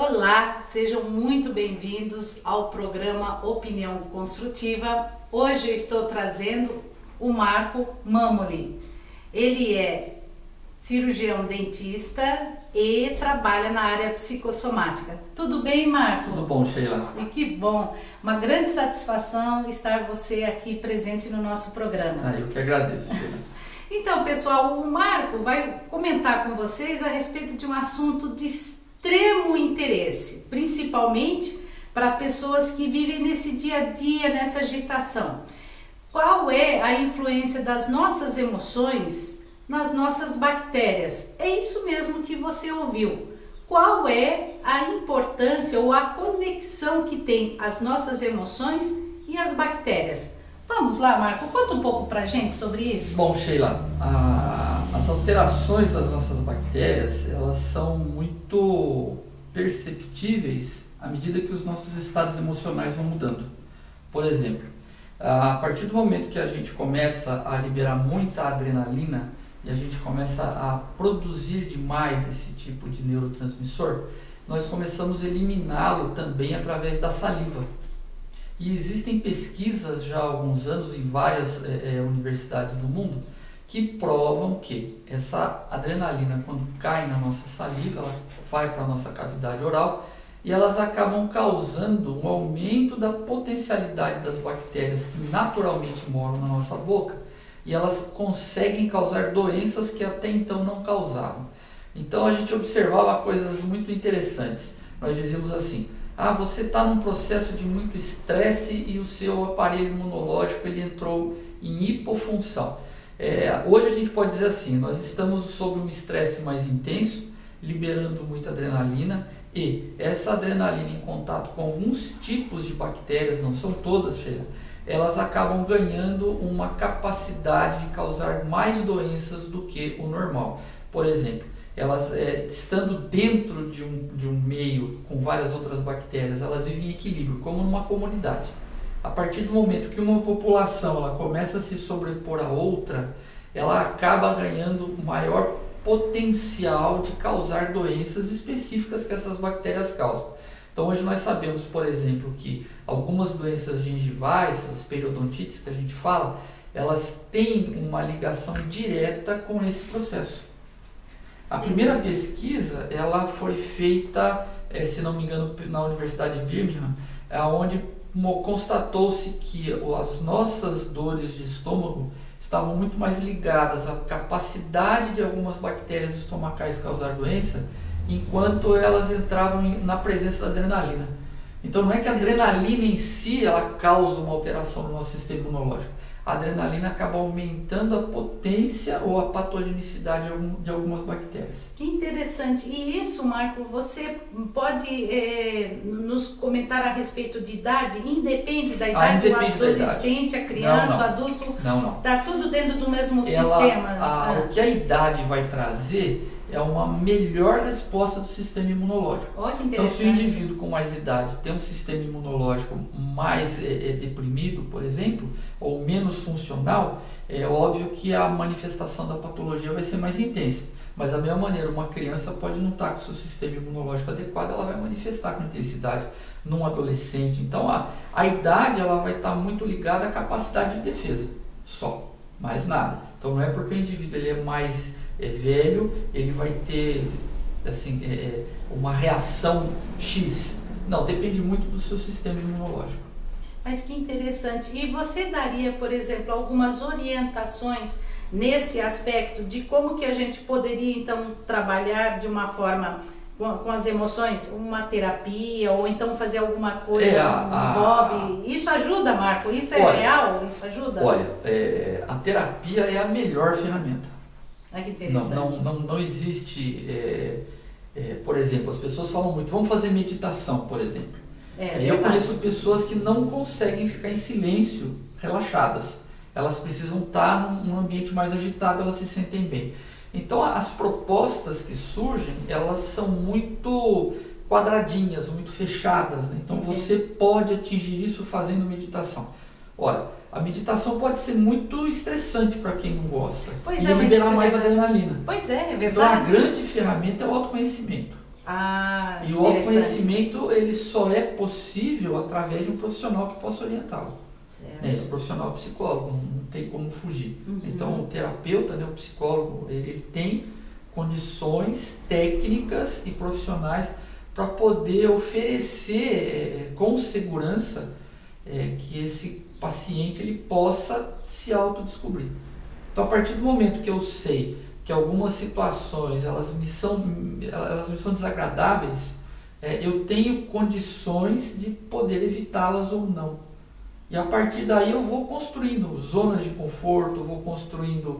Olá, sejam muito bem-vindos ao programa Opinião Construtiva. Hoje eu estou trazendo o Marco Mamoli. Ele é cirurgião dentista e trabalha na área psicossomática. Tudo bem, Marco? Tudo bom, Sheila. E que bom! Uma grande satisfação estar você aqui presente no nosso programa. Eu que agradeço, Sheila. Então, pessoal, o Marco vai comentar com vocês a respeito de um assunto de extremo interesse, principalmente para pessoas que vivem nesse dia a dia, nessa agitação. Qual é a influência das nossas emoções nas nossas bactérias? É isso mesmo que você ouviu. Qual é a importância ou a conexão que tem as nossas emoções e as bactérias? Vamos lá, Marco, conta um pouco pra gente sobre isso. Bom, Sheila, as alterações das nossas bactérias, elas são muito perceptíveis à medida que os nossos estados emocionais vão mudando. Por exemplo, a partir do momento que a gente começa a liberar muita adrenalina e a gente começa a produzir demais esse tipo de neurotransmissor, nós começamos a eliminá-lo também através da saliva. E existem pesquisas já há alguns anos em várias universidades do mundo que provam que essa adrenalina, quando cai na nossa saliva, ela vai para a nossa cavidade oral e elas acabam causando um aumento da potencialidade das bactérias que naturalmente moram na nossa boca e elas conseguem causar doenças que até então não causavam. Então a gente observava coisas muito interessantes. Nós dizíamos assim: você está num processo de muito estresse e o seu aparelho imunológico ele entrou em hipofunção. Hoje a gente pode dizer assim, nós estamos sob um estresse mais intenso, liberando muita adrenalina, e essa adrenalina em contato com alguns tipos de bactérias, não são todas, Sheila, elas acabam ganhando uma capacidade de causar mais doenças do que o normal. Por exemplo, elas estando dentro de um meio com várias outras bactérias, elas vivem em equilíbrio, como numa comunidade. A partir do momento que uma população ela começa a se sobrepor a outra, ela acaba ganhando maior potencial de causar doenças específicas que essas bactérias causam. Então hoje nós sabemos, por exemplo, que algumas doenças gengivais, as periodontites que a gente fala, elas têm uma ligação direta com esse processo. A primeira pesquisa ela foi feita, se não me engano, na Universidade de Birmingham, onde constatou-se que as nossas dores de estômago estavam muito mais ligadas à capacidade de algumas bactérias estomacais causar doença, enquanto elas entravam na presença da adrenalina. Então não é que a adrenalina em si ela causa uma alteração no nosso sistema imunológico. A adrenalina acaba aumentando a potência ou a patogenicidade de algumas bactérias. Que interessante. E isso, Marco, você pode nos comentar a respeito de idade? Independe da idade, o adolescente, a criança, o adulto? Não. Está tudo dentro do mesmo sistema? O que a idade vai trazer é uma melhor resposta do sistema imunológico. Que interessante. Então, se o indivíduo com mais idade tem um sistema imunológico mais deprimido, por exemplo, ou menos funcional, é óbvio que a manifestação da patologia vai ser mais intensa. Mas da mesma maneira, uma criança pode não estar com o seu sistema imunológico adequado, ela vai manifestar com intensidade num adolescente. Então, a idade ela vai estar muito ligada à capacidade de defesa, só, mais nada. Então, não é porque o indivíduo ele é mais velho, ele vai ter assim, uma reação X. Não, depende muito do seu sistema imunológico. Mas que interessante. E você daria, por exemplo, algumas orientações nesse aspecto de como que a gente poderia, então, trabalhar de uma forma com as emoções, uma terapia, ou então fazer alguma coisa, um hobby? Isso ajuda, Marco? Isso é real? Isso ajuda? Olha, a terapia é a melhor ferramenta. Que interessante. Não existe, por exemplo, as pessoas falam muito, vamos fazer meditação, por exemplo. Eu conheço pessoas que não conseguem ficar em silêncio, relaxadas. Elas precisam estar num ambiente mais agitado, elas se sentem bem. Então as propostas que surgem, elas são muito quadradinhas, muito fechadas, né? Então você pode atingir isso fazendo meditação. Ora, a meditação pode ser muito estressante para quem não gosta. Pois e liberar mais adrenalina. Pois é verdade. Então a grande ferramenta é o autoconhecimento. Ah, e o autoconhecimento ele só é possível através de um profissional que possa orientá-lo. Né? Esse profissional é o psicólogo, não tem como fugir. Então o terapeuta, né, o psicólogo, ele tem condições técnicas e profissionais para poder oferecer com segurança que esse paciente ele possa se autodescobrir. Então, a partir do momento que eu sei que algumas situações elas me são desagradáveis, eu tenho condições de poder evitá-las ou não. E a partir daí eu vou construindo zonas de conforto, vou construindo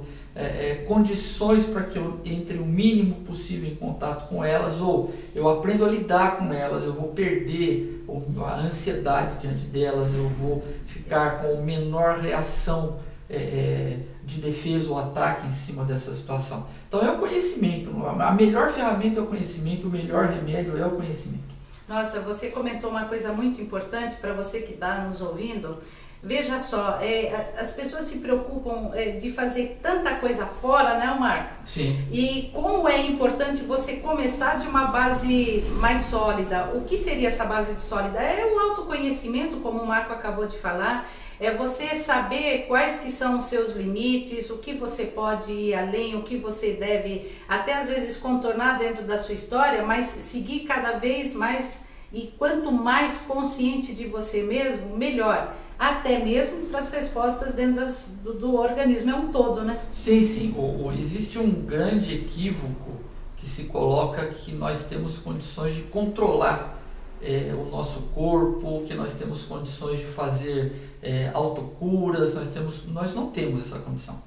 condições para que eu entre o mínimo possível em contato com elas, ou eu aprendo a lidar com elas, eu vou perder a ansiedade diante delas, eu vou ficar com menor reação de defesa ou ataque em cima dessa situação. Então é o conhecimento, a melhor ferramenta é o conhecimento, o melhor remédio é o conhecimento. Nossa, você comentou uma coisa muito importante para você que está nos ouvindo. Veja só, as pessoas se preocupam de fazer tanta coisa fora, né, Marco? Sim. E como é importante você começar de uma base mais sólida. O que seria essa base sólida? É o autoconhecimento, como o Marco acabou de falar. É você saber quais que são os seus limites, o que você pode ir além, o que você deve até às vezes contornar dentro da sua história, mas seguir cada vez mais, e quanto mais consciente de você mesmo, melhor. Até mesmo para as respostas dentro do organismo, é um todo, né? Sim, sim. Existe um grande equívoco que se coloca que nós temos condições de controlar o nosso corpo, que nós temos condições de fazer autocuras, nós não temos essa condição.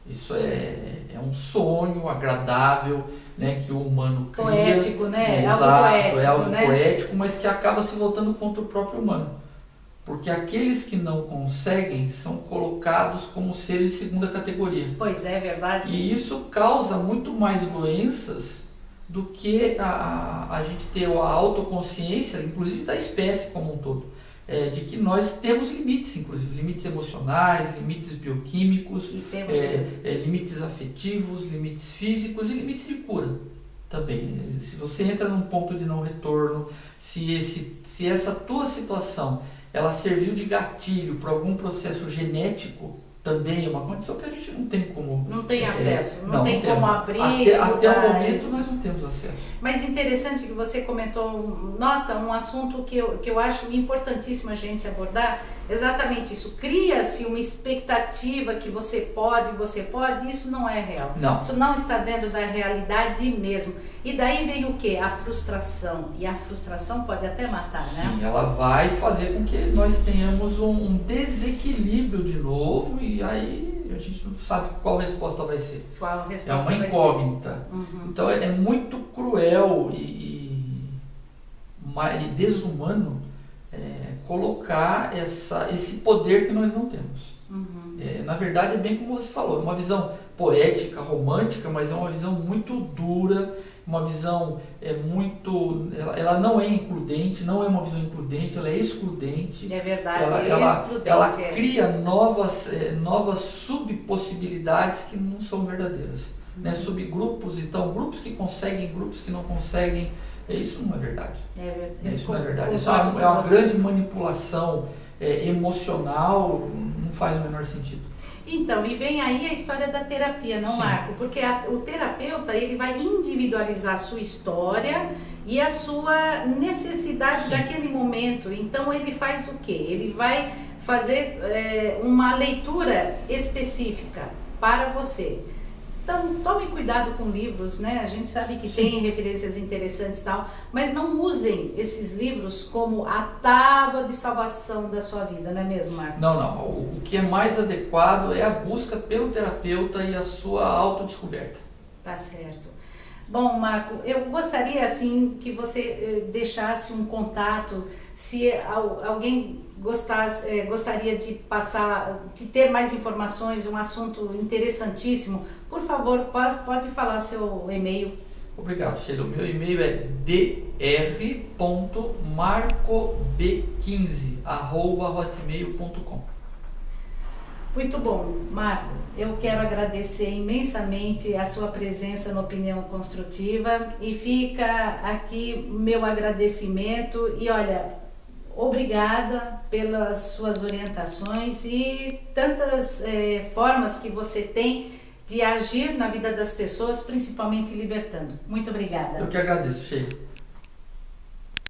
Isso é um sonho agradável, né, que o humano cria. Poético, né? Exato, é algo poético, mas que acaba se voltando contra o próprio humano. Porque aqueles que não conseguem são colocados como seres de segunda categoria. Pois é, verdade. E isso causa muito mais doenças do que a gente ter a autoconsciência, inclusive da espécie como um todo, de que nós temos limites, inclusive limites emocionais, limites bioquímicos, limites afetivos, limites físicos e limites de cura também. Se você entra num ponto de não retorno, se essa tua situação ela serviu de gatilho para algum processo genético, também é uma condição que a gente não tem como... Não tem acesso, não tem como abrir. Até o momento nós não temos acesso. Mas interessante que você comentou, nossa, um assunto que eu acho importantíssimo a gente abordar, exatamente isso. Cria-se uma expectativa que você pode, isso não é real. Não. Isso não está dentro da realidade mesmo. E daí vem o quê? A frustração. E a frustração pode até matar, né? Sim, ela vai fazer com que nós tenhamos um desequilíbrio de novo, e aí a gente não sabe qual resposta vai ser. Qual resposta é uma incógnita. Então é muito cruel e desumano colocar esse poder que nós não temos. Na verdade é bem como você falou, uma visão poética, romântica, mas é uma visão muito dura, uma visão ela não é includente, não é uma visão includente, ela é excludente. É verdade, ela cria novas subpossibilidades que não são verdadeiras. Né? Subgrupos, então, grupos que conseguem, grupos que não conseguem, isso não é verdade. Isso não é verdade. Isso é uma grande manipulação emocional, não faz o menor sentido. Então, e vem aí a história da terapia, não, Marco? Porque o terapeuta, ele vai individualizar a sua história e a sua necessidade daquele momento. Então, ele faz o quê? Ele vai fazer uma leitura específica para você. Então, tome cuidado com livros, né? A gente sabe que tem referências interessantes e tal, mas não usem esses livros como a tábua de salvação da sua vida, não é mesmo, Marco? Não. O que é mais adequado é a busca pelo terapeuta e a sua autodescoberta. Tá certo. Bom, Marco, eu gostaria assim que você deixasse um contato, se alguém gostaria de ter mais informações, um assunto interessantíssimo, por favor, pode falar seu e-mail. Obrigado, Sheila. O meu e-mail é dr.marcob15@hotmail.com. Muito bom, Marco. Eu quero agradecer imensamente a sua presença na Opinião Construtiva e fica aqui meu agradecimento e olha, obrigada pelas suas orientações e tantas formas que você tem de agir na vida das pessoas, principalmente libertando. Muito obrigada. Eu que agradeço, Sheila.